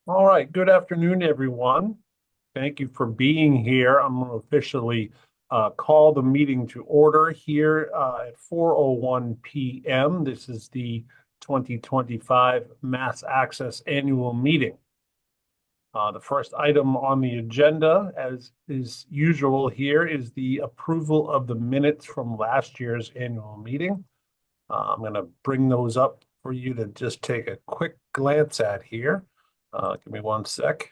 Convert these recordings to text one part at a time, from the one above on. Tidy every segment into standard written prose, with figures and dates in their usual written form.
All right, good afternoon, everyone. Thank you for being here. I'm going to officially call the meeting to order here at 4:01 p.m. This is the 2025 Mass Access Annual Meeting. The first item on the agenda, as is usual here, is the approval of the minutes from last year's annual meeting. I'm going to bring those up for you to just take a quick glance at here. Give me one sec.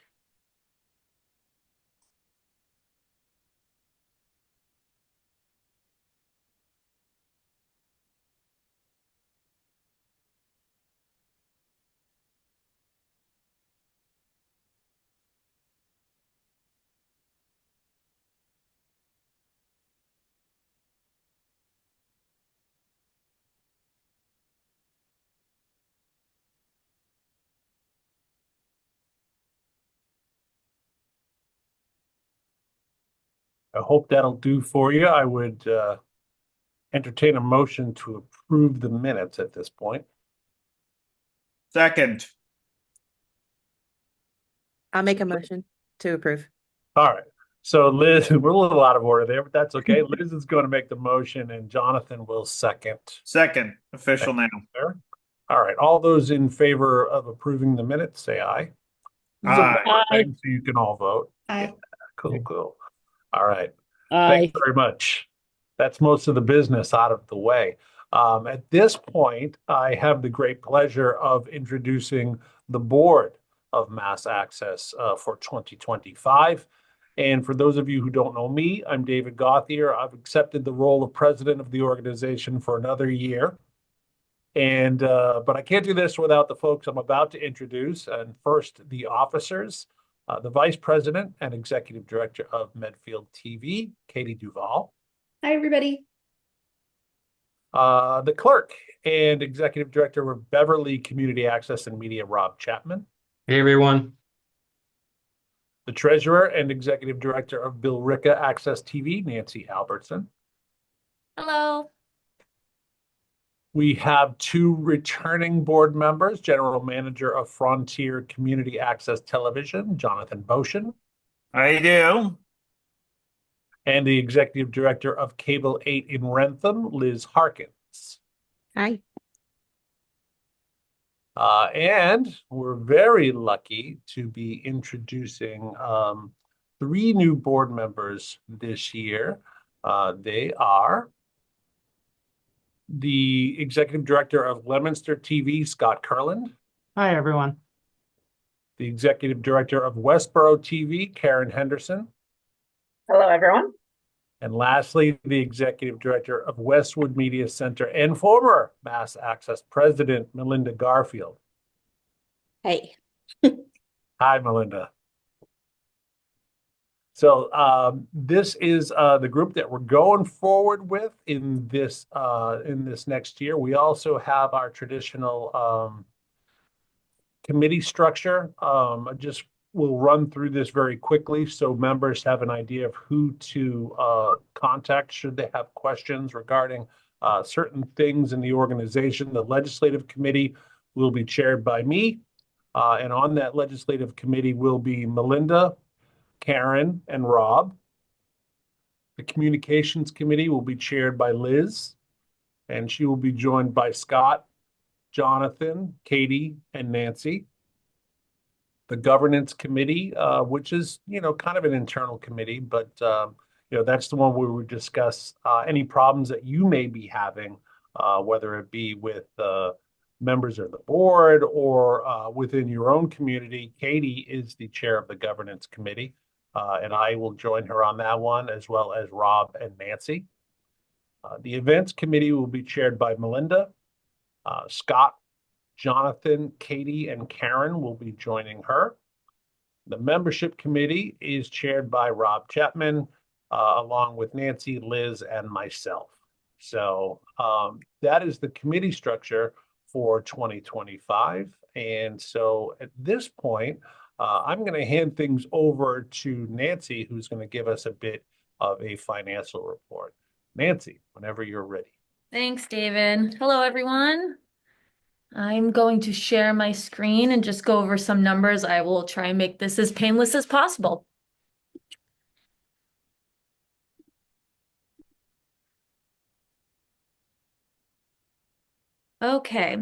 I hope that'll do for you. I would entertain a motion to approve the minutes at this point. Second. I'll make a motion to approve. All right. So Liz, we're a little out of order there, but that's okay. Liz is going to make the motion and Jonathan will second. Second. Official now. There. All right. All those in favor of approving the minutes, say aye. Aye. Thanks, so you can all vote. Aye. Yeah, cool, cool. All right. Aye. Thanks very much. That's most of the business out of the way. At this point, I have the great pleasure of introducing the board of MassAccess for 2025. And for those of you who don't know me, I'm David Gauthier. I've accepted the role of president of the organization for another year. But I can't do this without the folks I'm about to introduce. And first, the officers, the vice president and executive director of Medfield TV, Katie Duval. Hi, everybody. The clerk and executive director of Beverly Community Access and Media, Rob Chapman. Hey, everyone. The treasurer and executive director of Bill Ricca Access TV, Nancy Albertson. Hello. We have two returning board members, general manager of Frontier Community Access Television, Jonathan Boshin, I do. and the executive director of Cable 8 in Rentham, Liz Harkins. Hi. And we're very lucky to be introducing three new board members this year. They are the executive director of Leominster TV, Scott Kurland. Hi, everyone. The executive director of Westboro TV, Karen Henderson. Hello, everyone. And lastly, the executive director of Westwood Media Center and former MassAccess president, Melinda Garfield. Hey. Hi, Melinda. So this is the group that we're going forward with in this next year. We also have our traditional committee structure. I just will run through this very quickly so members have an idea of who to contact should they have questions regarding certain things in the organization. The legislative committee will be chaired by me, and on that legislative committee will be Melinda, Karen, and Rob. The communications committee will be chaired by Liz, and she will be joined by Scott, Jonathan, Katie, and Nancy. The governance committee, which is, kind of an internal committee, but, that's the one where we discuss any problems that you may be having, whether it be with members of the board or within your own community. Katie is the chair of the governance committee. And I will join her on that one, as well as Rob and Nancy. The events committee will be chaired by Melinda. Scott, Jonathan, Katie, and Karen will be joining her. The membership committee is chaired by Rob Chapman, along with Nancy, Liz, and myself. So that is the committee structure for 2025. And so at this point, I'm going to hand things over to Nancy, who's going to give us a bit of a financial report. Nancy, whenever you're ready. Thanks, David. Hello, everyone. I'm going to share my screen and just go over some numbers. I will try and make this as painless as possible. Okay,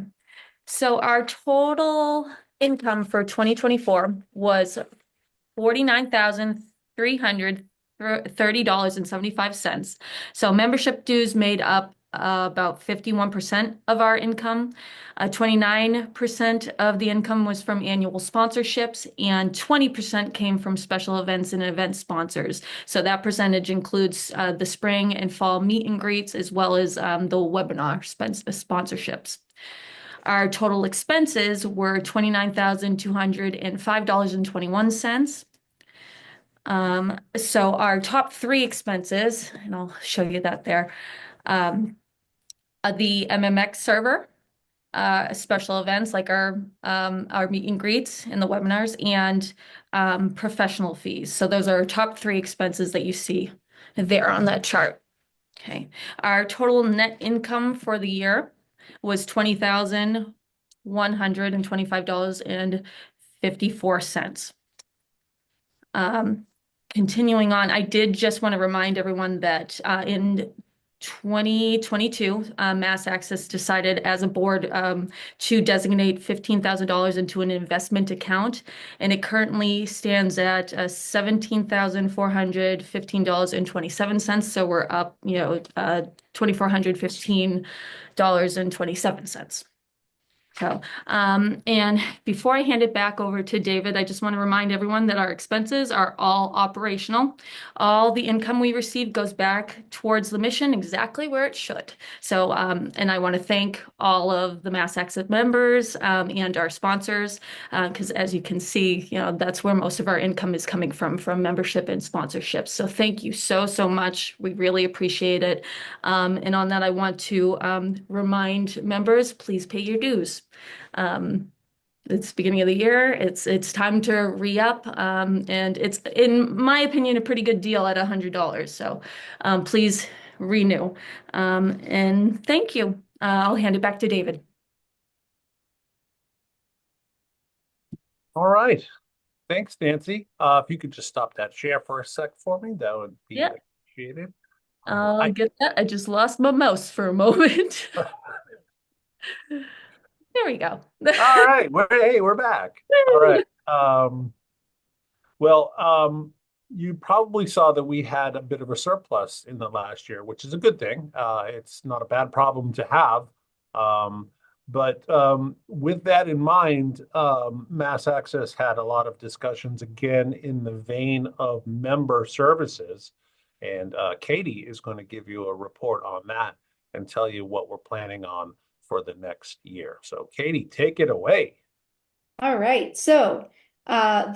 so our total income for 2024 was $49,330.75. So membership dues made up about 51% of our income. 29% of the income was from annual sponsorships, and 20% came from special events and event sponsors. So that percentage includes the spring and fall meet and greets, as well as the webinar sponsorships. Our total expenses were $29,205.21. So our top three expenses, and I'll show you that there, the MMX server, special events like our meet and greets and the webinars, and professional fees. So those are our top three expenses that you see there on that chart. Okay, our total net income for the year was $20,125.54. Continuing on, I did just want to remind everyone that in 2022, MassAccess decided as a board to designate $15,000 into an investment account, and it currently stands at $17,415.27. So we're up, $2,415.27. So, and before I hand it back over to David, I just want to remind everyone that our expenses are all operational. All the income we receive goes back towards the mission exactly where it should. So, and I want to thank all of the MassAccess members and our sponsors, because as you can see, that's where most of our income is coming from membership and sponsorships. So thank you so, so much. We really appreciate it. And on that, I want to remind members, please pay your dues. It's beginning of the year. It's time to re-up, and it's, in my opinion, a pretty good deal at $100. So please renew. And thank you. I'll hand it back to David. All right. Thanks, Nancy. If you could just stop that share for a sec for me, that would be appreciated. I'll get that. I just lost my mouse for a moment. There we go. All right. We're back. All right. You probably saw that we had a bit of a surplus in the last year, which is a good thing. It's not a bad problem to have. But with that in mind, MassAccess had a lot of discussions again in the vein of member services. And Katie is going to give you a report on that and tell you what we're planning on for the next year. So Katie, take it away. All right. So I'm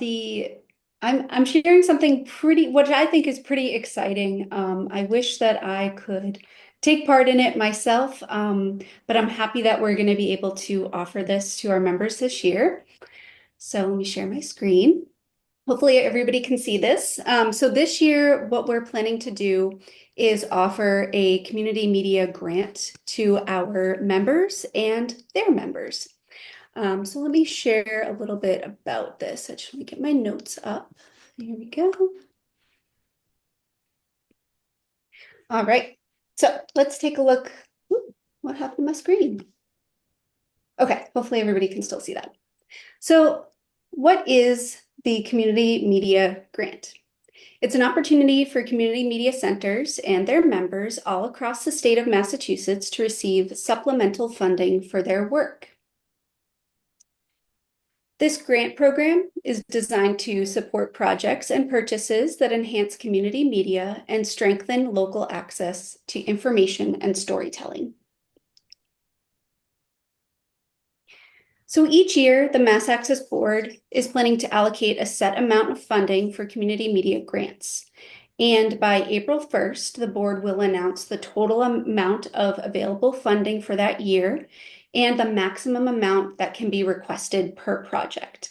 sharing something which I think is pretty exciting. I wish that I could take part in it myself, but I'm happy that we're going to be able to offer this to our members this year. So let me share my screen. Hopefully everybody can see this. So this year, what we're planning to do is offer a community media grant to our members and their members. So let me share a little bit about this. I just want to get my notes up. Here we go. All right. So let's take a look. Ooh, what happened to my screen? Okay, hopefully everybody can still see that. So what is the Community Media Grant? It's an opportunity for community media centers and their members all across the state of Massachusetts to receive supplemental funding for their work. This grant program is designed to support projects and purchases that enhance community media and strengthen local access to information and storytelling. So each year, the MassAccess Board is planning to allocate a set amount of funding for community media grants. And by April 1st, the board will announce the total amount of available funding for that year and the maximum amount that can be requested per project.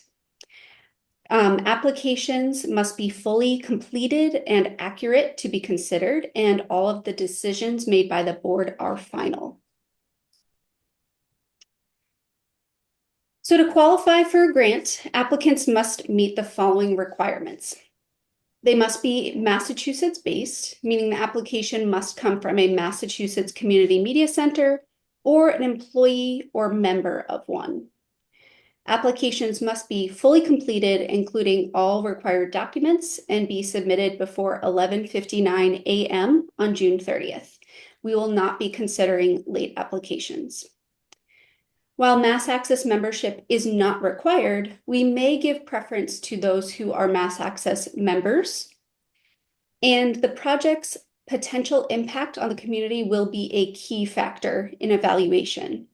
Applications must be fully completed and accurate to be considered, and all of the decisions made by the board are final. So to qualify for a grant, applicants must meet the following requirements. They must be Massachusetts-based, meaning the application must come from a Massachusetts Community Media Center or an employee or member of one. Applications must be fully completed, including all required documents, and be submitted before 11:59 a.m. on June 30th. We will not be considering late applications. While MassAccess membership is not required, we may give preference to those who are MassAccess members, and the project's potential impact on the community will be a key factor in evaluation.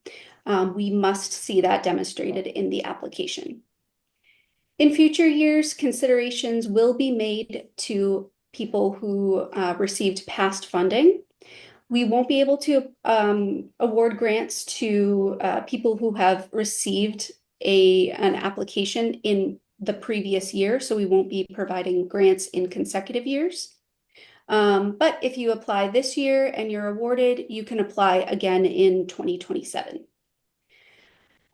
We must see that demonstrated in the application. In future years, considerations will be made to people who received past funding. We won't be able to award grants to people who have received an application in the previous year, so we won't be providing grants in consecutive years. But if you apply this year and you're awarded, you can apply again in 2027.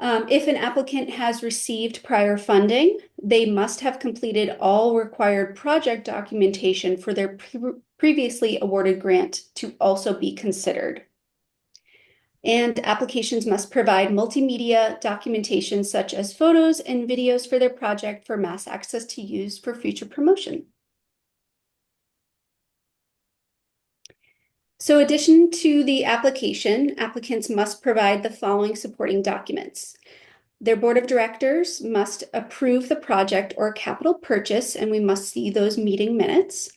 If an applicant has received prior funding, they must have completed all required project documentation for their previously awarded grant to also be considered. And applications must provide multimedia documentation such as photos and videos for their project for MassAccess to use for future promotion. So in addition to the application, applicants must provide the following supporting documents. Their board of directors must approve the project or capital purchase, and we must see those meeting minutes.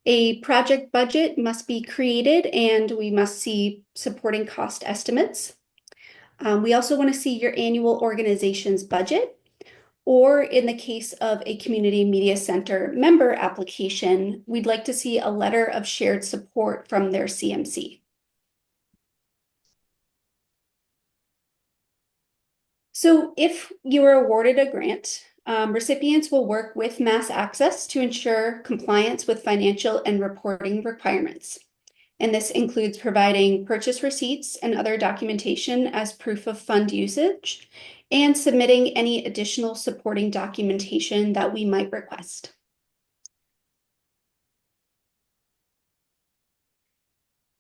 A project budget must be created, and we must see supporting cost estimates. We also want to see your annual organization's budget, or in the case of a community media center member application, we'd like to see a letter of shared support from their CMC. So if you are awarded a grant, recipients will work with MassAccess to ensure compliance with financial and reporting requirements. And this includes providing purchase receipts and other documentation as proof of fund usage, and submitting any additional supporting documentation that we might request.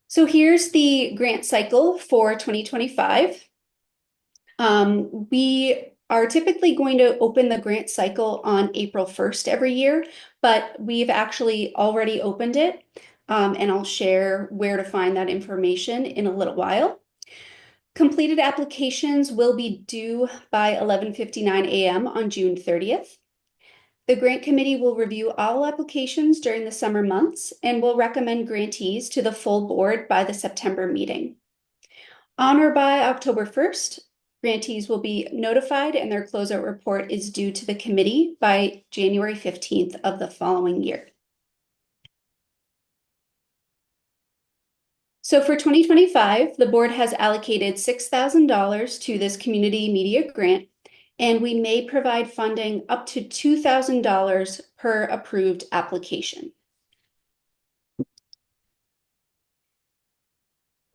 So here's the grant cycle for 2025. We are typically going to open the grant cycle on April 1st every year, but we've actually already opened it, and I'll share where to find that information in a little while. Completed applications will be due by 11:59 a.m. on June 30th. The grant committee will review all applications during the summer months and will recommend grantees to the full board by the September meeting. On or by October 1st, grantees will be notified and their closeout report is due to the committee by January 15th of the following year. So for 2025, the board has allocated $6,000 to this community media grant, and we may provide funding up to $2,000 per approved application.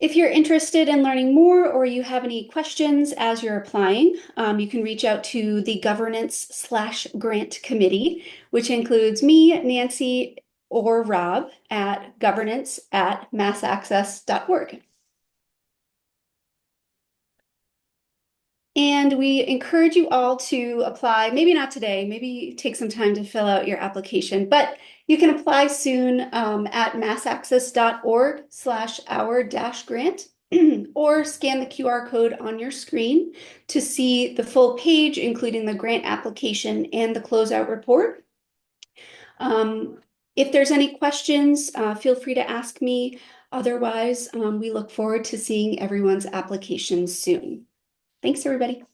If you're interested in learning more or you have any questions as you're applying, you can reach out to the governance/grant committee, which includes me, Nancy, or Rob at governance@massaccess.org. And we encourage you all to apply, maybe not today, maybe take some time to fill out your application, but you can apply soon at massaccess.org/our-grant or scan the QR code on your screen to see the full page, including the grant application and the closeout report. If there's any questions, feel free to ask me. Otherwise, we look forward to seeing everyone's applications soon. Thanks, everybody.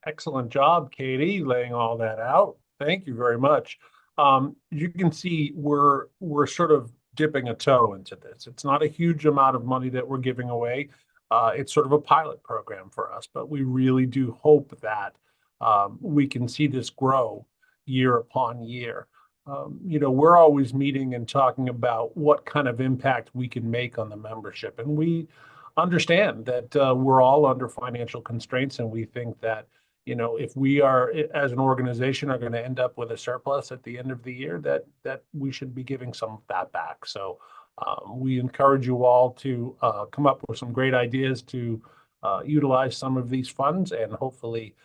Excellent job, Katie, laying all that out. Thank you very much. You can see we're sort of dipping a toe into this. It's not a huge amount of money that we're giving away. It's sort of a pilot program for us, but we really do hope that we can see this grow year upon year. We're always meeting and talking about what kind of impact we can make on the membership, and we understand that we're all under financial constraints, and we think that, if we are, as an organization, are going to end up with a surplus at the end of the year, that we should be giving some of that back. So we encourage you all to come up with some great ideas to utilize some of these funds, and hopefully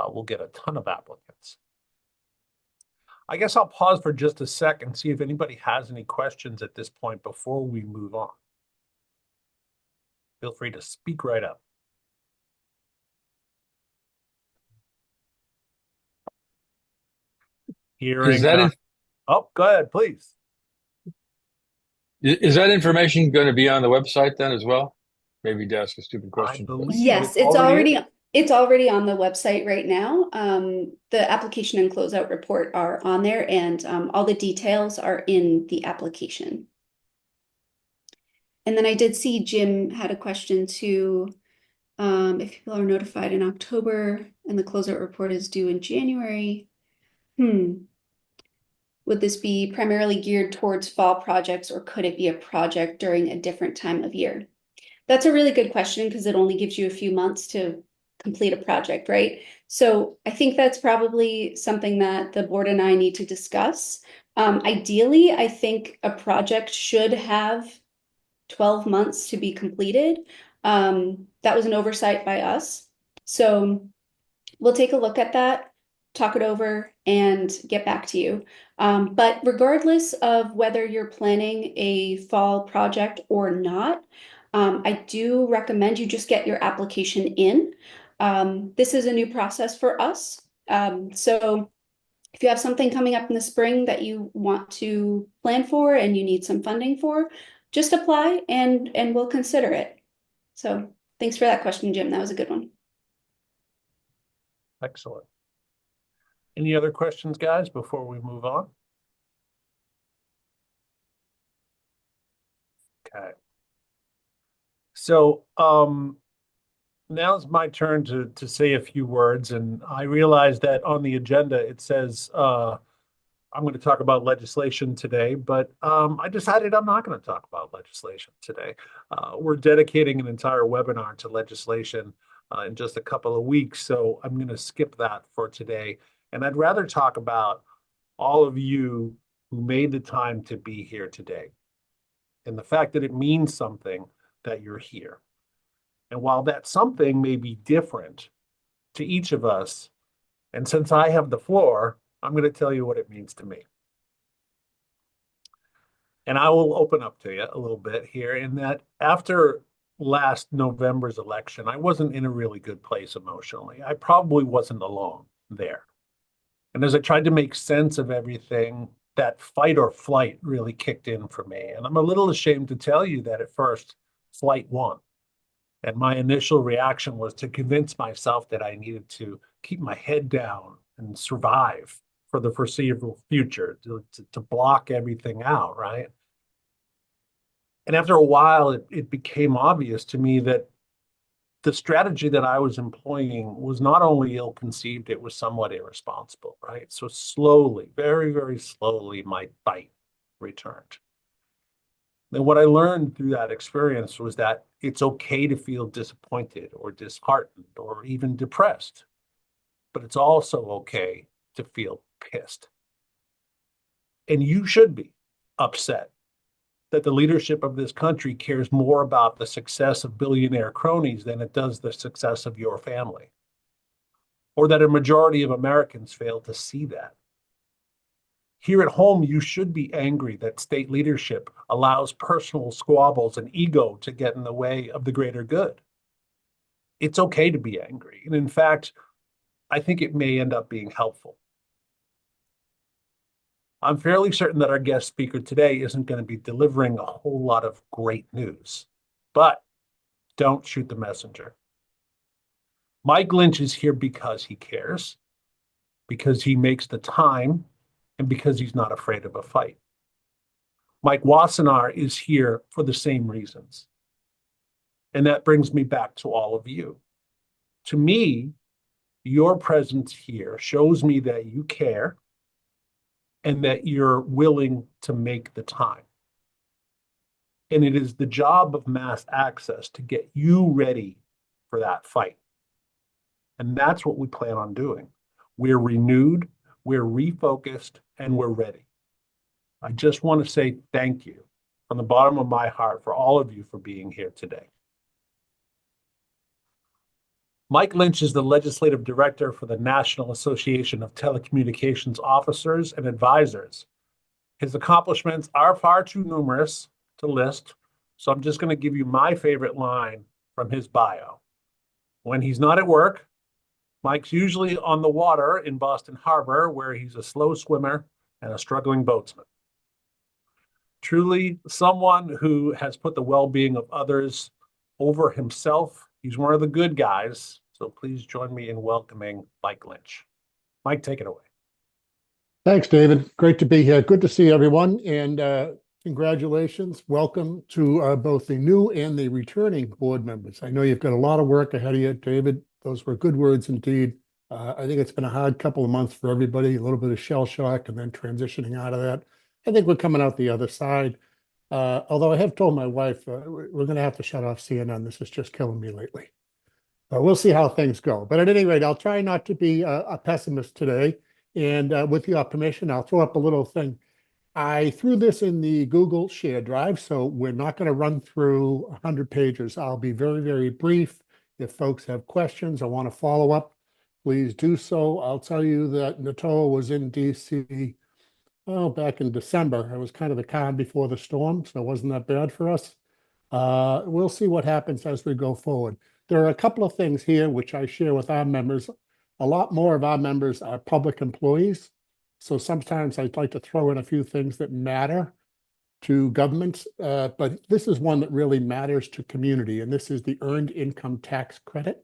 we'll get a ton of applicants. I guess I'll pause for just a sec and see if anybody has any questions at this point before we move on. Feel free to speak right up. Hearing. Oh, go ahead, please. Is that information going to be on the website then as well? Maybe to ask a stupid question. Yes, it's already on the website right now. The application and closeout report are on there, and all the details are in the application. And then I did see Jim had a question too. If people are notified in October and the closeout report is due in January, would this be primarily geared towards fall projects, or could it be a project during a different time of year? That's a really good question, because it only gives you a few months to complete a project, right? So I think that's probably something that the board and I need to discuss. Ideally, I think a project should have 12 months to be completed. That was an oversight by us. So we'll take a look at that, talk it over, and get back to you. But regardless of whether you're planning a fall project or not, I do recommend you just get your application in. This is a new process for us. So if you have something coming up in the spring that you want to plan for and you need some funding for, just apply and we'll consider it. So thanks for that question, Jim. That was a good one. Excellent. Any other questions, guys, before we move on? Okay. So now's my turn to say a few words, and I realize that on the agenda it says I'm going to talk about legislation today, but I decided I'm not going to talk about legislation today. We're dedicating an entire webinar to legislation in just a couple of weeks, so I'm going to skip that for today. And I'd rather talk about all of you who made the time to be here today, and the fact that it means something that you're here. And while that something may be different to each of us, and since I have the floor, I'm going to tell you what it means to me. And I will open up to you a little bit here in that after last November's election, I wasn't in a really good place emotionally. I probably wasn't alone there. And as I tried to make sense of everything, that fight or flight really kicked in for me. And I'm a little ashamed to tell you that at first, flight won. And my initial reaction was to convince myself that I needed to keep my head down and survive for the foreseeable future, to block everything out, right? And after a while, it became obvious to me that the strategy that I was employing was not only ill-conceived, it was somewhat irresponsible, right? So slowly, very, very slowly, my fight returned. And what I learned through that experience was that it's okay to feel disappointed or disheartened or even depressed, but it's also okay to feel pissed. And you should be upset that the leadership of this country cares more about the success of billionaire cronies than it does the success of your family, or that a majority of Americans fail to see that. Here at home, you should be angry that state leadership allows personal squabbles and ego to get in the way of the greater good. It's okay to be angry. And in fact, I think it may end up being helpful. I'm fairly certain that our guest speaker today isn't going to be delivering a whole lot of great news, but don't shoot the messenger. Mike Lynch is here because he cares, because he makes the time, and because he's not afraid of a fight. Mike Wassenaar is here for the same reasons. And that brings me back to all of you. To me, your presence here shows me that you care and that you're willing to make the time. And it is the job of Mass Access to get you ready for that fight. And that's what we plan on doing. We're renewed, we're refocused, and we're ready. I just want to say thank you from the bottom of my heart for all of you for being here today. Mike Lynch is the Legislative Director for the National Association of Telecommunications Officers and Advisors. His accomplishments are far too numerous to list, so I'm just going to give you my favorite line from his bio. When he's not at work, Mike's usually on the water in Boston Harbor, where he's a slow swimmer and a struggling boatsman. Truly someone who has put the well-being of others over himself. He's one of the good guys. So please join me in welcoming Mike Lynch. Mike, take it away. Thanks, David. Great to be here. Good to see everyone. And congratulations. Welcome to both the new and the returning board members. I know you've got a lot of work ahead of you, David. Those were good words indeed. I think it's been a hard couple of months for everybody, a little bit of shell shock and then transitioning out of that. I think we're coming out the other side. Although I have told my wife, we're going to have to shut off CNN. This is just killing me lately. We'll see how things go. But at any rate, I'll try not to be a pessimist today. And with your permission, I'll throw up a little thing. I threw this in the Google Share Drive, so we're not going to run through 100 pages. I'll be very, very brief. If folks have questions or want to follow up, please do so. I'll tell you that NATOA was in DC back in December. It was kind of the calm before the storm, so it wasn't that bad for us. We'll see what happens as we go forward. There are a couple of things here which I share with our members. A lot more of our members are public employees. So sometimes I'd like to throw in a few things that matter to governments, but this is one that really matters to community, and this is the Earned Income Tax Credit.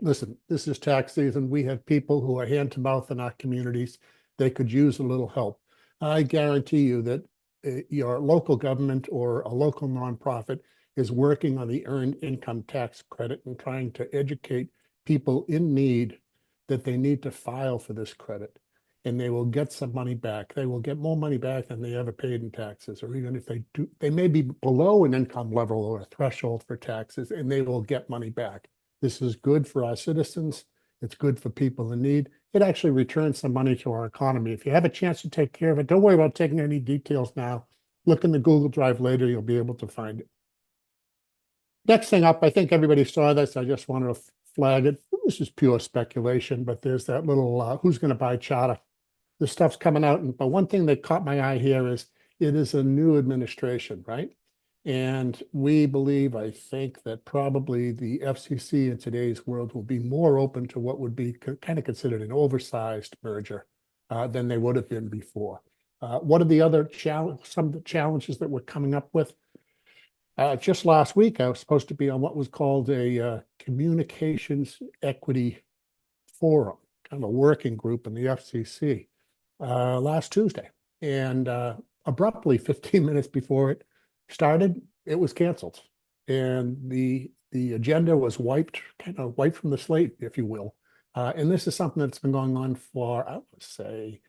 Listen, this is tax season. We have people who are hand to mouth in our communities. They could use a little help. I guarantee you that your local government or a local nonprofit is working on the Earned Income Tax Credit and trying to educate people in need that they need to file for this credit, and they will get some money back. They will get more money back than they ever paid in taxes, or even if they do, they may be below an income level or a threshold for taxes, and they will get money back. This is good for our citizens. It's good for people in need. It actually returns some money to our economy. If you have a chance to take care of it, don't worry about taking any details now. Look in the Google Drive later, you'll be able to find it. Next thing up, I think everybody saw this. I just wanted to flag it. This is pure speculation, but there's that little who's going to buy Charter. This stuff's coming out. But one thing that caught my eye here is it is a new administration, right? And we believe, I think, that probably the FCC in today's world will be more open to what would be kind of considered an oversized merger than they would have been before. What are the other some of the challenges that we're coming up with? Just last week, I was supposed to be on what was called a communications equity forum, kind of a working group in the FCC, last Tuesday. And abruptly, 15 minutes before it started, it was canceled. And the agenda was kind of wiped from the slate, if you will. And this is something that's been going on for, I would say,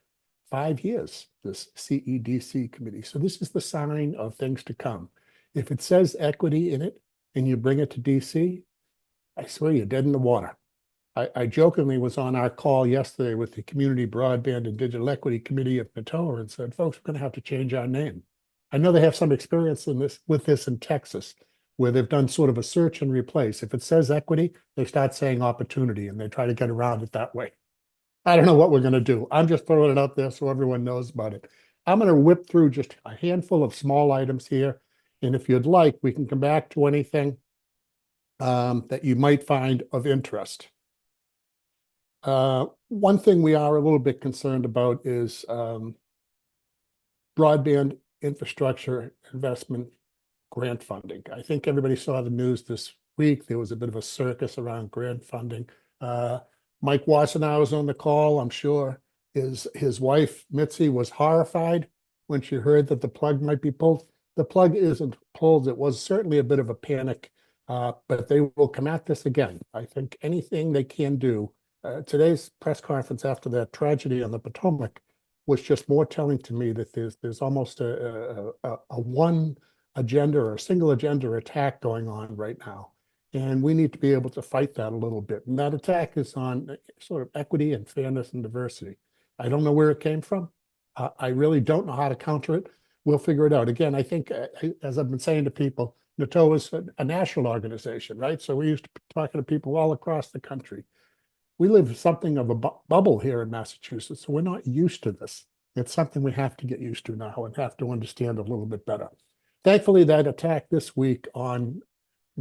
5 years, this CEDC committee. So this is the sign of things to come. If it says equity in it and you bring it to DC, I swear you're dead in the water. I jokingly was on our call yesterday with the Community Broadband and Digital Equity Committee of NATOA and said, folks, we're going to have to change our name. I know they have some experience with this in Texas, where they've done sort of a search and replace. If it says equity, they start saying opportunity, and they try to get around it that way. I don't know what we're going to do. I'm just throwing it out there so everyone knows about it. I'm going to whip through just a handful of small items here. And if you'd like, we can come back to anything that you might find of interest. One thing we are a little bit concerned about is broadband infrastructure investment grant funding. I think everybody saw the news this week. There was a bit of a circus around grant funding. Mike Wassenaar was on the call. I'm sure his wife, Mitzi, was horrified when she heard that the plug might be pulled. The plug isn't pulled. It was certainly a bit of a panic, but they will come at this again. I think anything they can do. Today's press conference after that tragedy on the Potomac was just more telling to me that there's almost a one agenda or a single agenda attack going on right now. And we need to be able to fight that a little bit. And that attack is on sort of equity and fairness and diversity. I don't know where it came from. I really don't know how to counter it. We'll figure it out. Again, I think, as I've been saying to people, NATO is a national organization, right? So we're used to talking to people all across the country. We live something of a bubble here in Massachusetts, so we're not used to this. It's something we have to get used to now and have to understand a little bit better. Thankfully, that attack this week on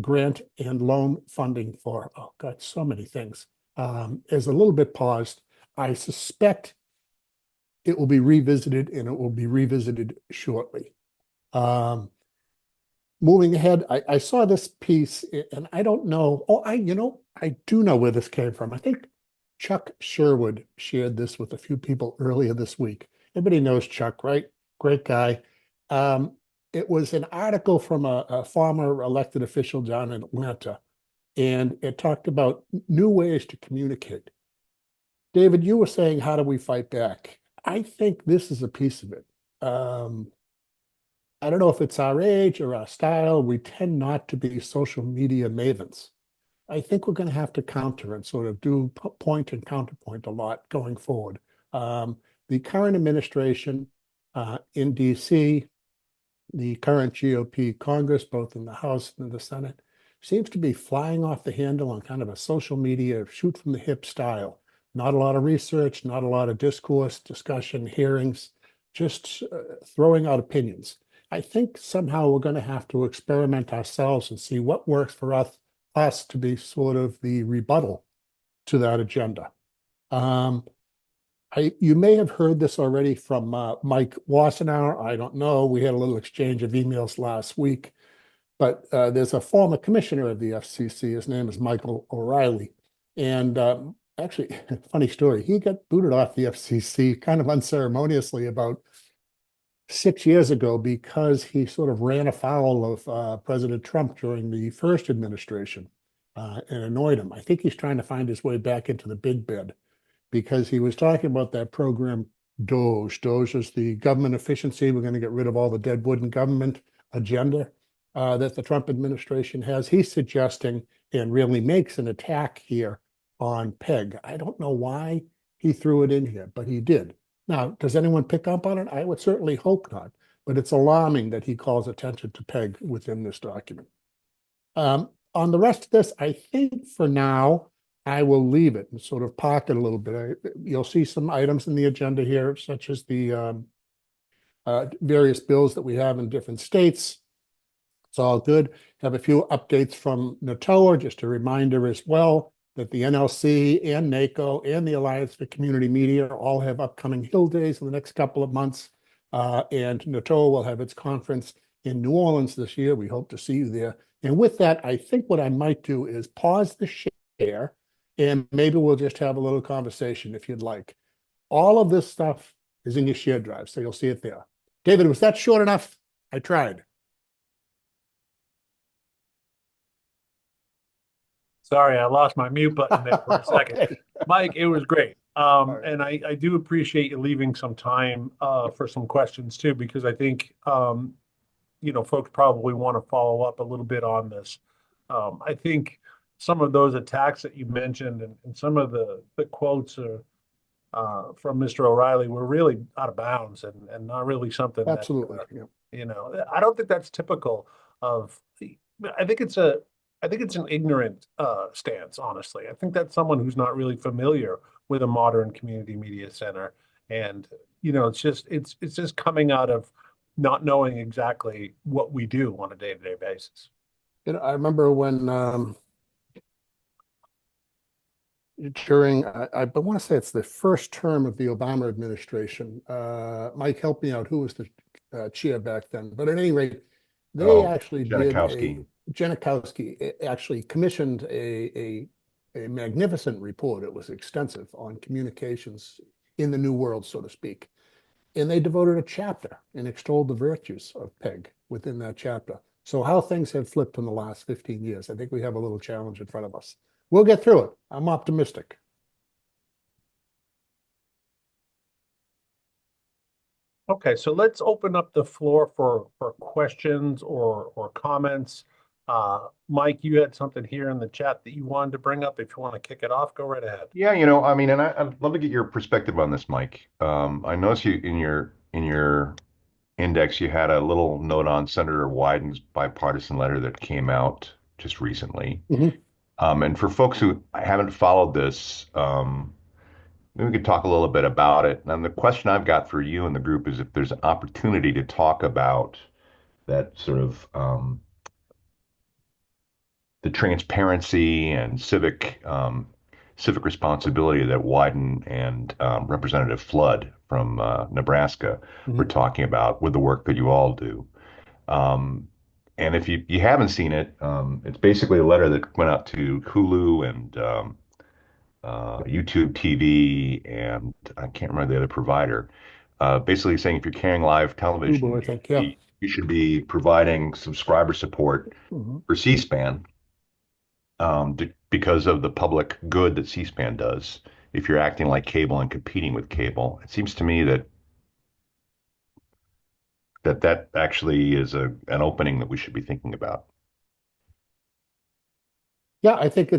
grant and loan funding for, oh God, so many things, is a little bit paused. I suspect it will be revisited, and it will be revisited shortly. Moving ahead, I saw this piece and I don't know. Oh, I do know where this came from. I think Chuck Sherwood shared this with a few people earlier this week. Everybody knows Chuck, right? Great guy. It was an article from a former elected official down in Atlanta, and it talked about new ways to communicate. David, you were saying, how do we fight back? I think this is a piece of it. I don't know if it's our age or our style. We tend not to be social media mavens. I think we're going to have to counter and sort of do point and counterpoint a lot going forward. The current administration in DC, the current GOP Congress, both in the House and the Senate, seems to be flying off the handle on kind of a social media shoot from the hip style. Not a lot of research, not a lot of discourse, discussion, hearings, just throwing out opinions. I think somehow we're going to have to experiment ourselves and see what works for us to be sort of the rebuttal to that agenda. You may have heard this already from Mike Wassenaar. I don't know. We had a little exchange of emails last week, but there's a former commissioner of the FCC. His name is Michael O'Reilly. And actually, funny story, he got booted off the FCC kind of unceremoniously about 6 years ago because he sort of ran afoul of President Trump during the first administration and annoyed him. I think he's trying to find his way back into the big bed because he was talking about that program DOGE. DOGE is the government efficiency. We're going to get rid of all the dead wood in government agenda that the Trump administration has. He's suggesting and really makes an attack here on PEG. I don't know why he threw it in here, but he did. Now, does anyone pick up on it? I would certainly hope not, but it's alarming that he calls attention to PEG within this document. On the rest of this, I think for now, I will leave it and sort of park it a little bit. You'll see some items in the agenda here, such as the various bills that we have in different states. It's all good. Have a few updates from NATOA, just a reminder as well that the NLC and NACO and the Alliance for Community Media all have upcoming Hill Days in the next couple of months. And NATOA will have its conference in New Orleans this year. We hope to see you there. And with that, I think what I might do is pause the share and maybe we'll just have a little conversation if you'd like. All of this stuff is in your shared drive, so you'll see it there. David, was that short enough? I tried. Sorry, I lost my mute button there for a second. Okay. Mike, it was great. right. And I do appreciate you leaving some time for some questions too, because I think, folks probably want to follow up a little bit on this. I think some of those attacks that you mentioned and some of the quotes from Mr. O'Reilly were really out of bounds and not really something Absolutely. that, I don't think that's typical of, I think it's an ignorant stance, honestly. I think that's someone who's not really familiar with a modern community media center. And, it's just coming out of not knowing exactly what we do on a day-to-day basis. I remember when during, I want to say it's the first term of the Obama administration, Mike, help me out, who was the chair back then? But at any rate, they actually Janikowski actually commissioned a magnificent report. It was extensive on communications in the new world, so to speak. And they devoted a chapter and extolled the virtues of PEG within that chapter. So how things have flipped in the last 15 years, I think we have a little challenge in front of us. We'll get through it. I'm optimistic. Okay, so let's open up the floor for questions or comments. Mike, you had something here in the chat that you wanted to bring up. If you want to kick it off, go right ahead. Yeah, I mean, and I'd love to get your perspective on this, Mike. I noticed you in your index, you had a little note on Senator Wyden's bipartisan letter that came out just recently. Mhm. And for folks who haven't followed this, maybe we could talk a little bit about it. And the question I've got for you and the group is if there's an opportunity to talk about that sort of the transparency and civic responsibility that Wyden and Representative Flood from Nebraska were talking about with the work that you all do. And if you haven't seen it, it's basically a letter that went out to Hulu and YouTube TV, and I can't remember the other provider. Basically saying if you're carrying live television, Fubo, I think, yeah. you should be providing subscriber support Mhm. for C-SPAN because of the public good that C-SPAN does. If you're acting like cable and competing with cable, it seems to me that actually is an opening that we should be thinking about. Yeah, I think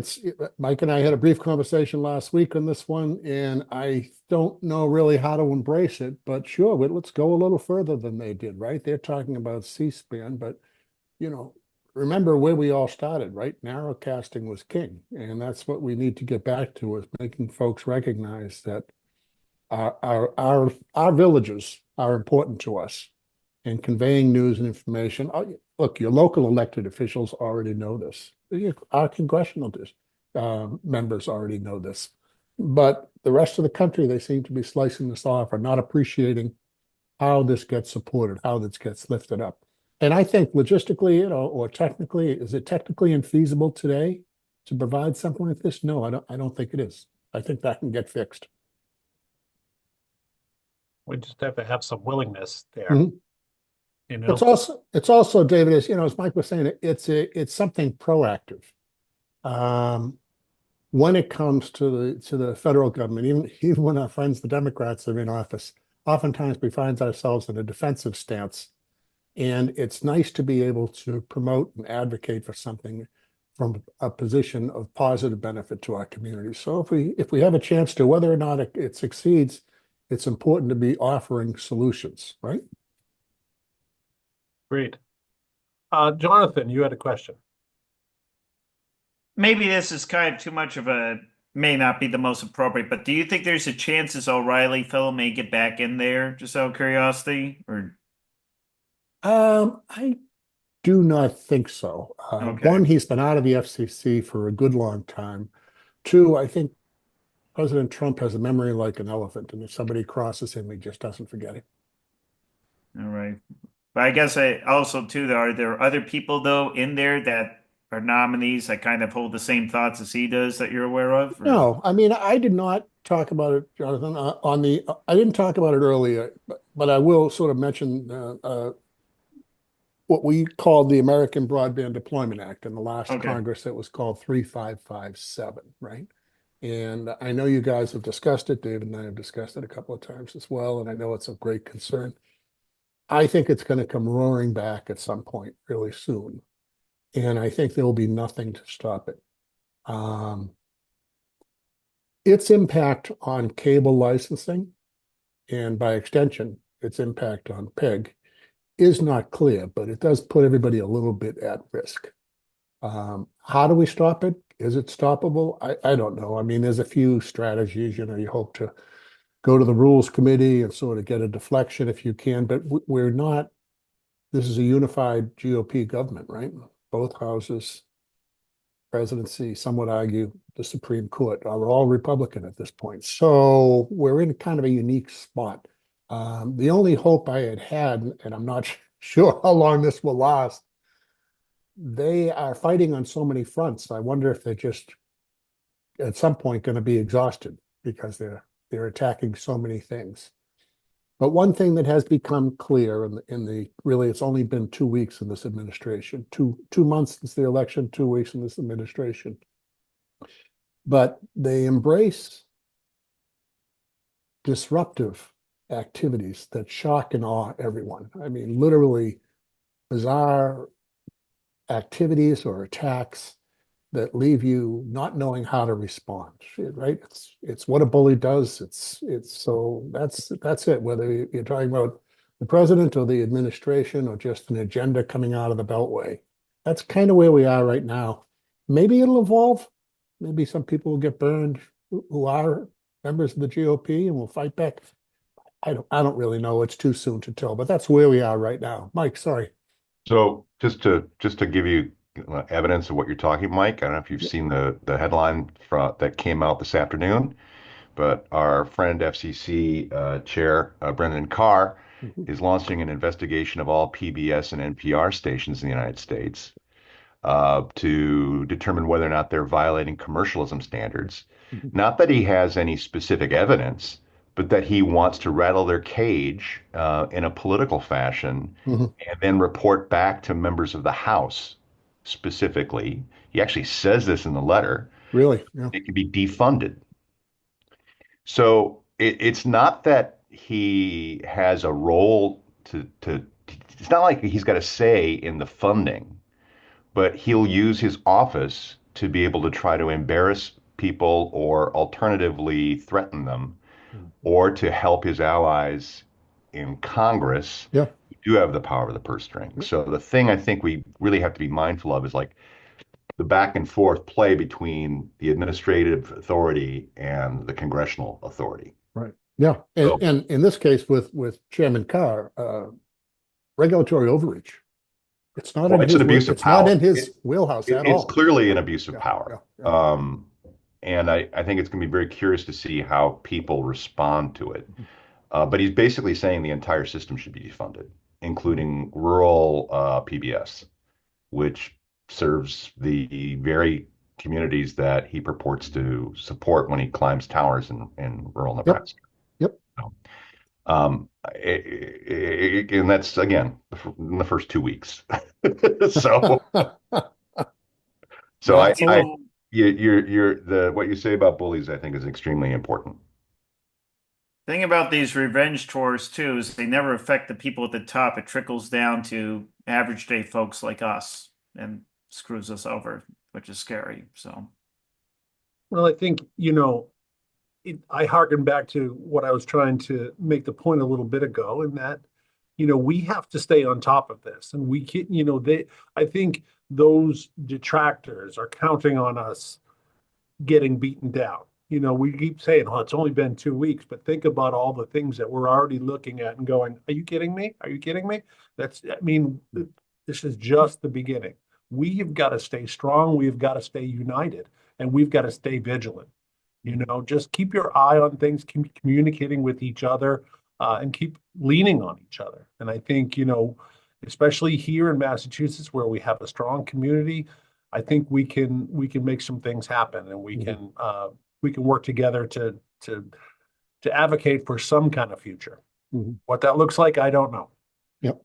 Mike and I had a brief conversation last week on this one, and I don't know really how to embrace it, but sure, let's go a little further than they did, right? They're talking about C-SPAN, but remember where we all started, right? Narrowcasting was king, and that's what we need to get back to, is making folks recognize that our villages are important to us, and conveying news and information. Look, your local elected officials already know this. Our congressional members already know this. But the rest of the country, they seem to be slicing this off or not appreciating how this gets supported, how this gets lifted up. And I think logistically, or technically, is it technically infeasible today to provide something like this? No, I don't think it is. I think that can get fixed. We just have to have some willingness there. Mhm. It's also, David, as Mike was saying, it's something proactive. When it comes to the federal government, even when our friends, the Democrats, are in office, oftentimes we find ourselves in a defensive stance. And it's nice to be able to promote and advocate for something from a position of positive benefit to our community. So if we have a chance to, whether or not it succeeds, it's important to be offering solutions, right? Great. Jonathan, you had a question. Maybe this is kind of too much of may not be the most appropriate, but do you think there's a chance this O'Reilly fellow may get back in there, just out of curiosity? Or I do not think so. Okay. One, he's been out of the FCC for a good long time. Two, I think President Trump has a memory like an elephant, and if somebody crosses him, he just doesn't forget it. All right. But I guess also too, are there other people though in there that are nominees that kind of hold the same thoughts as he does that you're aware of? Or? No, I mean, I did not talk about it, Jonathan, I didn't talk about it earlier, but I will sort of mention what we called the American Broadband Deployment Act. In the last Congress, it was called 3557, right? And I know you guys have discussed it. David and I have discussed it a couple of times as well, and I know it's of great concern. I think it's going to come roaring back at some point really soon. And I think there will be nothing to stop it. Its impact on cable licensing, and by extension, its impact on PEG, is not clear, but it does put everybody a little bit at risk. How do we stop it? Is it stoppable? I don't know. I mean, there's a few strategies. You hope to go to the rules committee and sort of get a deflection if you can, but we're not. This is a unified GOP government, right? Both houses, presidency, some would argue the Supreme Court are all Republican at this point. So we're in kind of a unique spot. The only hope I had, and I'm not sure how long this will last, they are fighting on so many fronts. I wonder if they're just at some point going to be exhausted because they're attacking so many things. But one thing that has become clear really, it's only been 2 weeks in this administration, two months since the election, 2 weeks in this administration. But they embrace disruptive activities that shock and awe everyone. I mean, literally bizarre activities or attacks that leave you not knowing how to respond, right? It's what a bully does. It's so that's it. Whether you're talking about the president or the administration or just an agenda coming out of the Beltway, that's kind of where we are right now. Maybe it'll evolve. Maybe some people will get burned who are members of the GOP and will fight back. I don't really know. It's too soon to tell, but that's where we are right now. Mike, sorry. So just to give you evidence of what you're talking, Mike, I don't know if you've seen the headline that came out this afternoon, but our friend FCC Chair Brendan Carr is launching an investigation of all PBS and NPR stations in the United States to determine whether or not they're violating commercialism standards. Not that he has any specific evidence, but that he wants to rattle their cage in a political fashion and then report back to members of the House specifically. He actually says this in the letter. Really? Yeah. It can be defunded. So it's not that he has a role it's not like he's got a say in the funding, but he'll use his office to be able to try to embarrass people or alternatively threaten them or to help his allies in Congress Yeah. who do have the power of the purse string. So the thing I think we really have to be mindful of is like the back and forth play between the administrative authority and the congressional authority. Right. Yeah. And in this case with Chairman Carr, regulatory overreach. It's not Well, in it's his, an abuse of it's not power. in his wheelhouse at all. It's clearly an abuse of Yeah, power. yeah. And I think it's going to be very curious to see how people respond to it. But he's basically saying the entire system should be defunded, including rural PBS, which serves the very communities that he purports to support when he climbs towers in rural Nebraska. Yep. And that's again in the first 2 weeks. So you're what you say about bullies, I think, is extremely important. Thing about these revenge tours too is they never affect the people at the top. It trickles down to average day folks like us and screws us over, which is scary. So, well, I think, I harken back to what I was trying to make the point a little bit ago, in that, we have to stay on top of this, and we can, I think those detractors are counting on us getting beaten down. We keep saying, oh, it's only been 2 weeks, but think about all the things that we're already looking at and going, are you kidding me? Are you kidding me? This is just the beginning. We've got to stay strong. We've got to stay united, and we've got to stay vigilant. Just keep your eye on things, keep communicating with each other, and keep leaning on each other. And I think, especially here in Massachusetts, where we have a strong community, I think we can make some things happen, and we can work together to advocate for some kind of future. What that looks like, I don't know. Yep.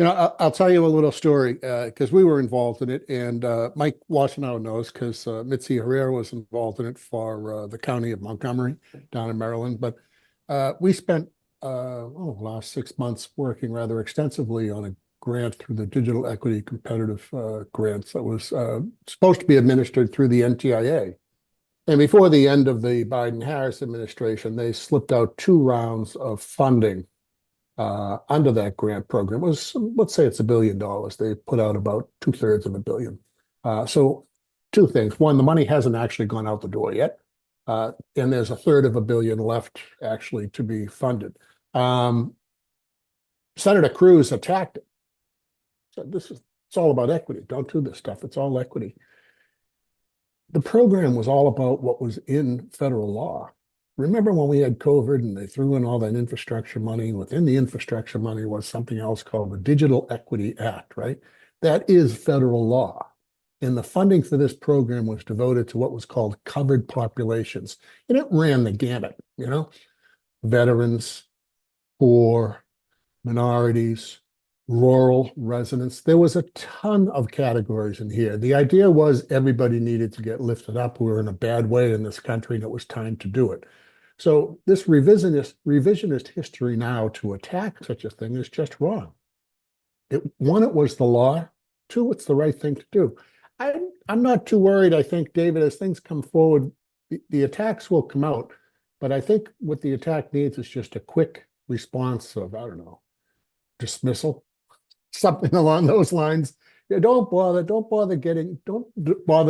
I'll tell you a little story because we were involved in it, and Mike Washington knows because Mitzi Herrera was involved in it for the county of Montgomery down in Maryland. But we spent the last 6 months working rather extensively on a grant through the Digital Equity Competitive Grants that was supposed to be administered through the NTIA. And before the end of the Biden-Harris administration, they slipped out 2 rounds of funding under that grant program. It was, let's say it's $1 billion. They put out about 2/3 of $1 billion. So 2 things. One, the money hasn't actually gone out the door yet. And there's 1/3 of $1 billion left actually to be funded. Senator Cruz attacked it. Said, it's all about equity. Don't do this stuff. It's all equity. The program was all about what was in federal law. Remember when we had COVID and they threw in all that infrastructure money? Within the infrastructure money was something else called the Digital Equity Act, right? That is federal law. And the funding for this program was devoted to what was called covered populations. And it ran the gamut, veterans, poor, minorities, rural residents. There was a ton of categories in here. The idea was everybody needed to get lifted up. We were in a bad way in this country, and it was time to do it. So this revisionist history now to attack such a thing is just wrong. One, it was the law. Two, it's the right thing to do. I'm not too worried. I think, David, as things come forward, the attacks will come out. But I think what the attack needs is just a quick response of, I don't know, dismissal, something along those lines. Yeah, don't bother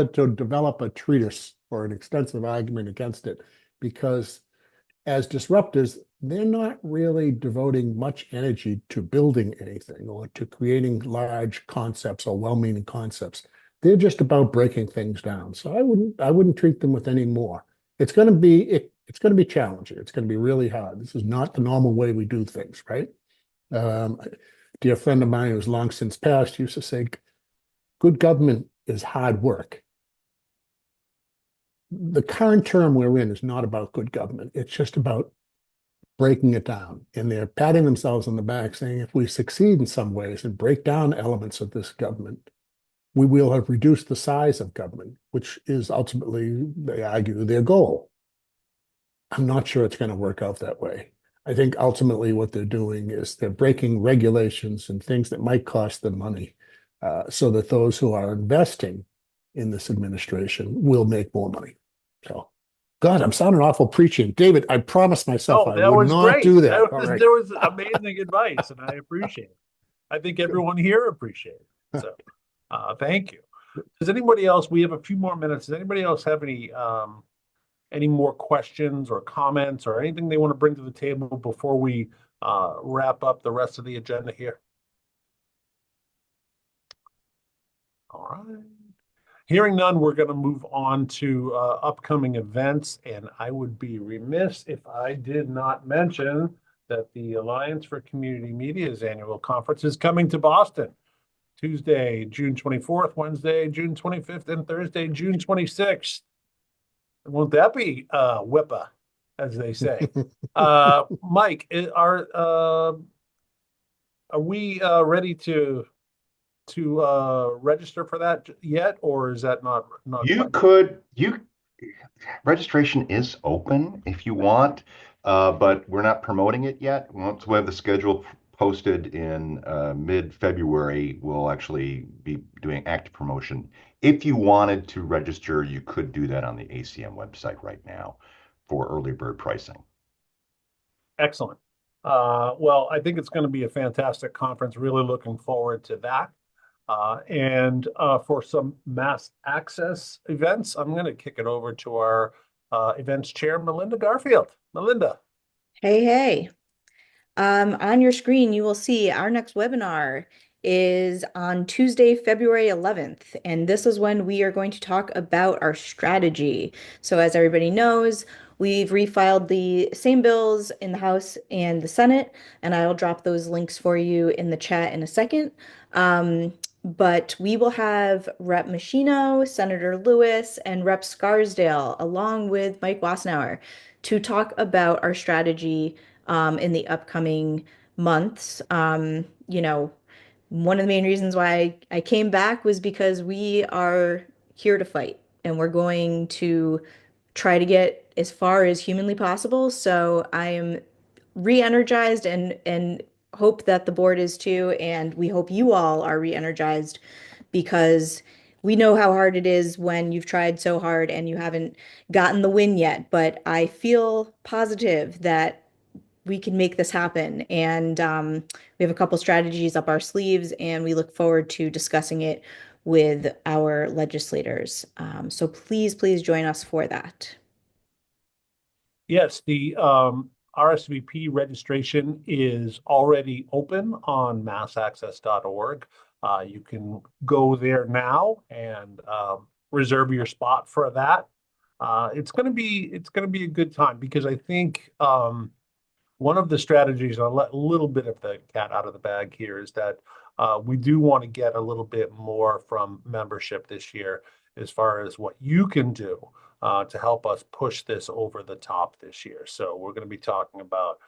to develop a treatise or an extensive argument against it, because as disruptors, they're not really devoting much energy to building anything or to creating large concepts or well-meaning concepts. They're just about breaking things down. So I wouldn't treat them with any more. It's going to be challenging. It's going to be really hard. This is not the normal way we do things, right? A dear friend of mine who's long since passed used to say, good government is hard work. The current term we're in is not about good government. It's just about breaking it down. And they're patting themselves on the back saying, if we succeed in some ways and break down elements of this government, we will have reduced the size of government, which is ultimately, they argue, their goal. I'm not sure it's going to work out that way. I think ultimately what they're doing is they're breaking regulations and things that might cost them money, so that those who are investing in this administration will make more money. So, God, I'm sounding awful preaching. David, I promised myself I that would was not great. do that. That All was, right. there was amazing advice, and I appreciate it. I think everyone here appreciates it. So, thank you. Does anybody else? We have a few more minutes. Does anybody else have any more questions or comments or anything they want to bring to the table before we wrap up the rest of the agenda here? All right. Hearing none, we're going to move on to upcoming events, and I would be remiss if I did not mention that the Alliance for Community Media's annual conference is coming to Boston. Tuesday, June 24th, Wednesday, June 25th, and Thursday, June 26th. Won't that be whippa, as they say? Mike, are we ready to register for that yet, or is that not You quite? could, you registration is open if you want, but we're not promoting it yet. Once we have the schedule posted in mid-February, we'll actually be doing active promotion. If you wanted to register, you could do that on the ACM website right now for early bird pricing. Excellent. Well, I think it's going to be a fantastic conference. Really looking forward to that. And for some MassAccess events, I'm going to kick it over to our events chair, Melinda Garfield. Melinda. Hey, hey. On your screen, you will see our next webinar is on Tuesday, February 11th. And this is when we are going to talk about our strategy. So as everybody knows, we've refiled the same bills in the House and the Senate, and I'll drop those links for you in the chat in a second. But we will have Rep. Machino, Senator Lewis, and Rep. Scarsdale, along with Mike Wassenauer, to talk about our strategy in the upcoming months. One of the main reasons why I came back was because we are here to fight, and we're going to try to get as far as humanly possible. So I am re-energized and hope that the board is too, and we hope you all are re-energized, because we know how hard it is when you've tried so hard and you haven't gotten the win yet. But I feel positive that we can make this happen. And we have a couple strategies up our sleeves, and we look forward to discussing it with our legislators. So please, please join us for that. Yes, the RSVP registration is already open on massaccess.org. You can go there now and reserve your spot for that. It's going to be a good time, because I think one of the strategies, and I'll let a little bit of the cat out of the bag here, is that we do want to get a little bit more from membership this year as far as what you can do to help us push this over the top this year. So we're going to be talking about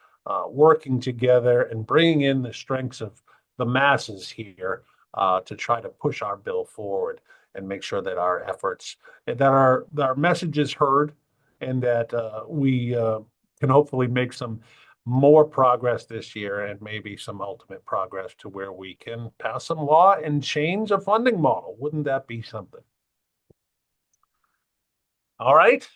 working together and bringing in the strengths of the masses here to try to push our bill forward and make sure that our efforts, that our message is heard, and that we can hopefully make some more progress this year and maybe some ultimate progress to where we can pass some law and change a funding model. Wouldn't that be something? All right.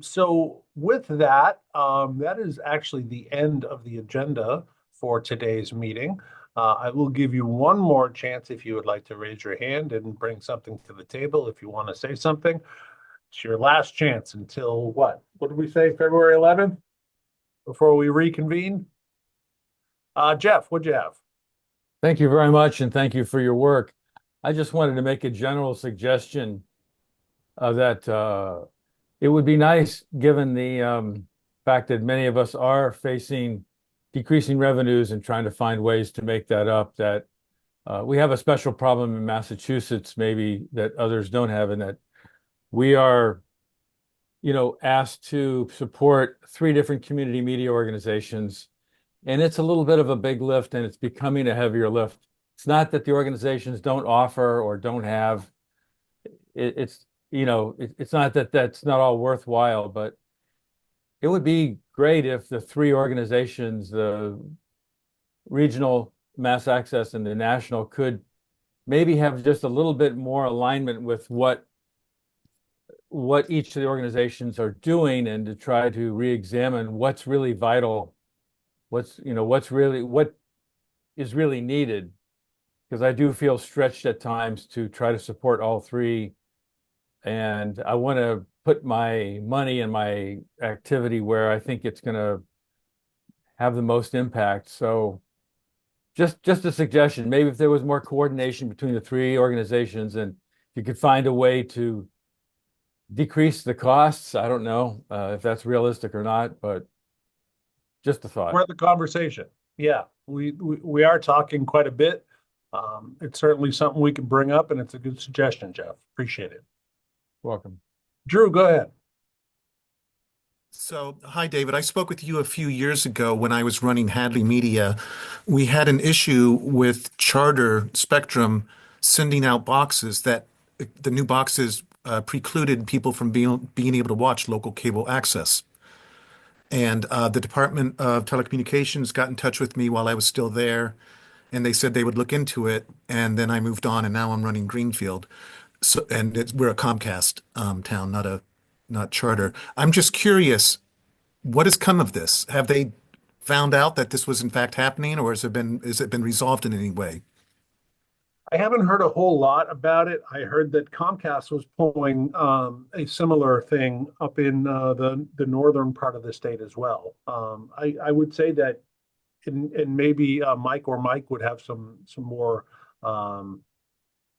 So with that, that is actually the end of the agenda for today's meeting. I will give you one more chance if you would like to raise your hand and bring something to the table. If you want to say something, it's your last chance until what? What did we say, February 11th? Before we reconvene? Jeff, what'd you have? Thank you very much, and thank you for your work. I just wanted to make a general suggestion that it would be nice, given the fact that many of us are facing decreasing revenues and trying to find ways to make that up, that we have a special problem in Massachusetts, maybe that others don't have, and that we are, asked to support 3 different community media organizations. And it's a little bit of a big lift, and it's becoming a heavier lift. It's not that the organizations don't offer or don't have. It's not that that's not all worthwhile, but it would be great if the 3 organizations, the regional, MassAccess, and the national, could maybe have just a little bit more alignment with what each of the organizations are doing, and to try to re-examine what's really vital, what is really needed, because I do feel stretched at times to try to support all 3, and I want to put my money and my activity where I think it's going to have the most impact. So just a suggestion, maybe if there was more coordination between the 3 organizations, and you could find a way to decrease the costs. I don't know if that's realistic or not, but just a thought. Worth the conversation. Yeah, we are talking quite a bit. It's certainly something we can bring up, and it's a good suggestion, Jeff. Appreciate it. Welcome. Drew, go ahead. So, hi, David. I spoke with you a few years ago when I was running Hadley Media. We had an issue with Charter Spectrum sending out boxes that the new boxes precluded people from being able to watch local cable access. And the Department of Telecommunications got in touch with me while I was still there, and they said they would look into it. And then I moved on, and now I'm running Greenfield. So, and we're a Comcast town, not Charter. I'm just curious, what has come of this? Have they found out that this was in fact happening, or has it been resolved in any way? I haven't heard a whole lot about it. I heard that Comcast was pulling a similar thing up in the northern part of the state as well. I would say that, and maybe Mike would have some more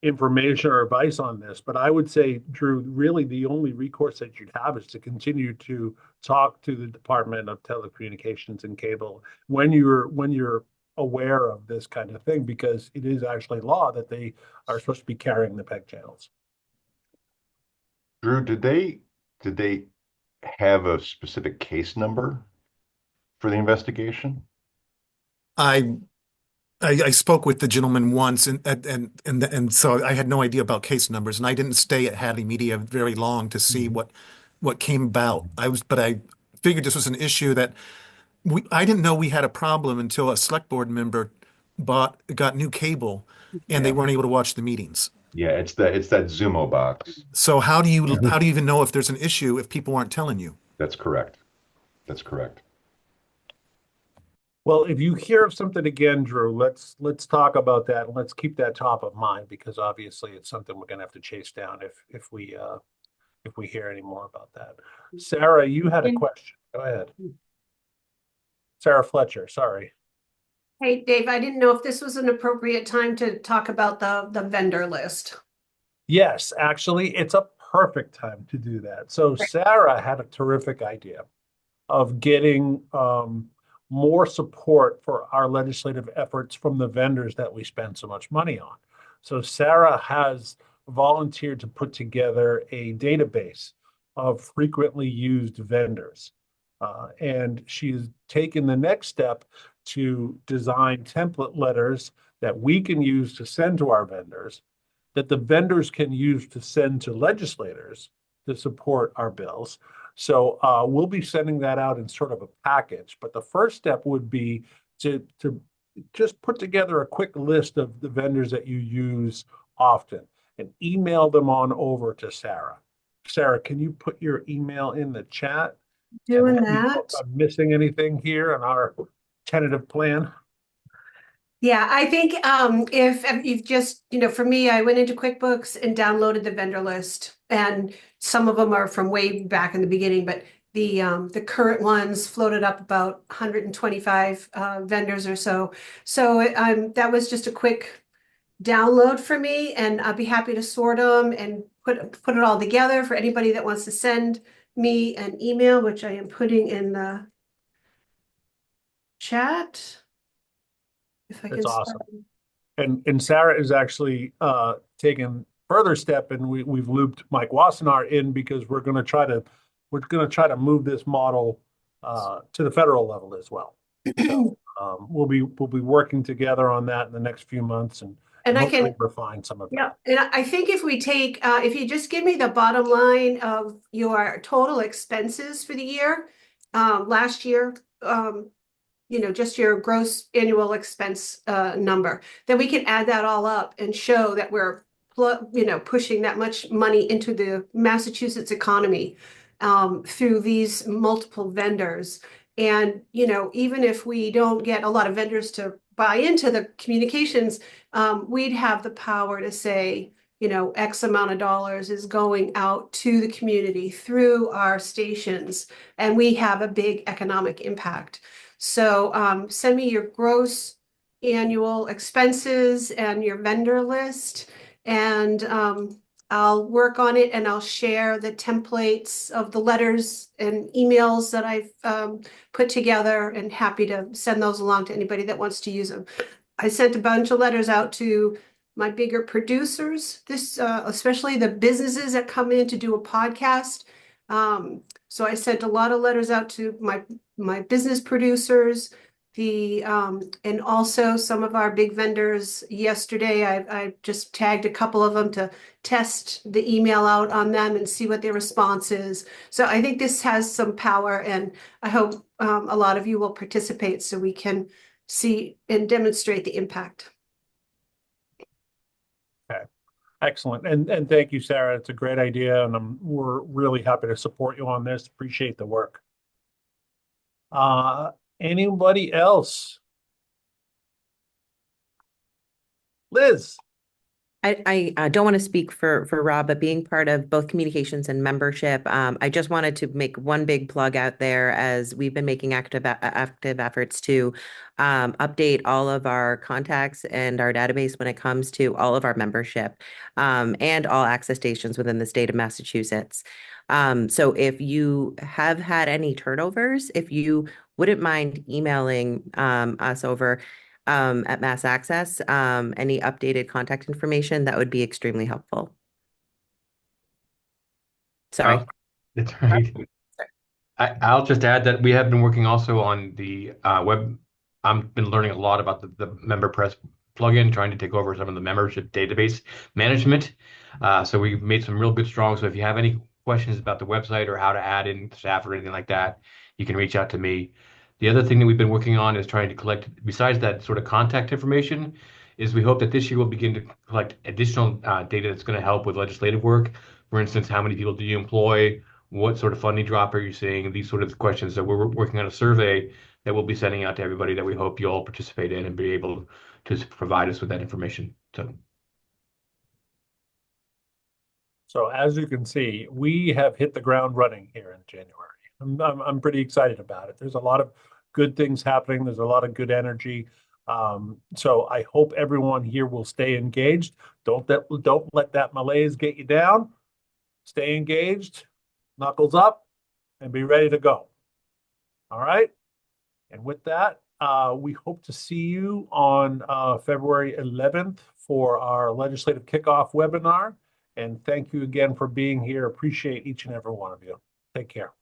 information or advice on this, but I would say, Drew, really the only recourse that you'd have is to continue to talk to the Department of Telecommunications and Cable when you're aware of this kind of thing, because it is actually law that they are supposed to be carrying the PEG channels. Drew, did they have a specific case number for the investigation? I spoke with the gentleman once, and so I had no idea about case numbers, and I didn't stay at Hadley Media very long to see what came about. But I figured this was an issue that I didn't know we had a problem until a select board member got new cable, and they weren't able to watch the meetings. Yeah, it's that Zumo box. So how do you even know if there's an issue if people aren't telling you? That's correct. That's correct. Well, if you hear of something again, Drew, let's talk about that, and let's keep that top of mind, because obviously it's something we're going to have to chase down if we hear any more about that. Sarah, you had a question. Go ahead. Sarah Fletcher, sorry. Hey, Dave, I didn't know if this was an appropriate time to talk about the vendor list. Yes, actually, it's a perfect time to do that. So Sarah had a terrific idea of getting more support for our legislative efforts from the vendors that we spend so much money on. So Sarah has volunteered to put together a database of frequently used vendors. And she's taken the next step to design template letters that we can use to send to our vendors, that the vendors can use to send to legislators to support our bills, So we'll be sending that out in sort of a package. But the first step would be to just put together a quick list of the vendors that you use often and email them on over to Sarah. Sarah, can you put your email in the chat? Doing And let me know that. if I'm missing anything here on our tentative plan. Yeah, I think if you've just, for me, I went into QuickBooks and downloaded the vendor list, and some of them are from way back in the beginning, but the current ones floated up about 125 vendors or so. So that was just a quick download for me, and I'll be happy to sort them and put it all together for anybody that wants to send me an email, which I am putting in the chat. If I That's can awesome. start. And Sarah is actually taking further step, and we've looped Mike Wassenaar in because we're going to try to move this model to the federal level as well. So we'll be working together on that in the next few months, and I hopefully can refine some of Yeah, that. and I think if we take, if you just give me the bottom line of your total expenses for the year, last year, just your gross annual expense number, then we can add that all up and show that we're pushing that much money into the Massachusetts economy through these multiple vendors. And even if we don't get a lot of vendors to buy into the communications, we'd have the power to say, X amount of dollars is going out to the community through our stations, and we have a big economic impact. So send me your gross annual expenses and your vendor list, and I'll work on it, and I'll share the templates of the letters and emails that I've put together, and happy to send those along to anybody that wants to use them. I sent a bunch of letters out to my bigger producers, especially the businesses that come in to do a podcast. So I sent a lot of letters out to my business producers, and also some of our big vendors. Yesterday, I just tagged a couple of them to test the email out on them and see what their response is. So I think this has some power, and I hope a lot of you will participate so we can see and demonstrate the impact. Okay, excellent, and thank you, Sarah. It's a great idea, and we're really happy to support you on this. Appreciate the work. Anybody else? Liz. I don't want to speak for Rob, but being part of both communications and membership, I just wanted to make one big plug out there, as we've been making active efforts to update all of our contacts and our database when it comes to all of our membership and all access stations within the state of Massachusetts. So if you have had any turnovers, if you wouldn't mind emailing us over at MassAccess, any updated contact information, that would be extremely helpful. Sorry. That's right. I'll just add that we have been working also on the web. I've been learning a lot about the MemberPress plugin, trying to take over some of the membership database management. So we've made some real good strides. So if you have any questions about the website or how to add in staff or anything like that, you can reach out to me. The other thing that we've been working on is trying to collect, besides that sort of contact information, is we hope that this year we'll begin to collect additional data that's going to help with legislative work. For instance, how many people do you employ? What sort of funding drop are you seeing? These sort of questions. So we're working on a survey that we'll be sending out to everybody that we hope you all participate in and be able to provide us with that information. So as you can see, we have hit the ground running here in January. I'm pretty excited about it. There's a lot of good things happening. There's a lot of good energy. So I hope everyone here will stay engaged. Don't let that malaise get you down. Stay engaged, knuckles up, and be ready to go. All right. And with that, we hope to see you on February 11th for our legislative kickoff webinar. And thank you again for being here. Appreciate each and every one of you. Take care.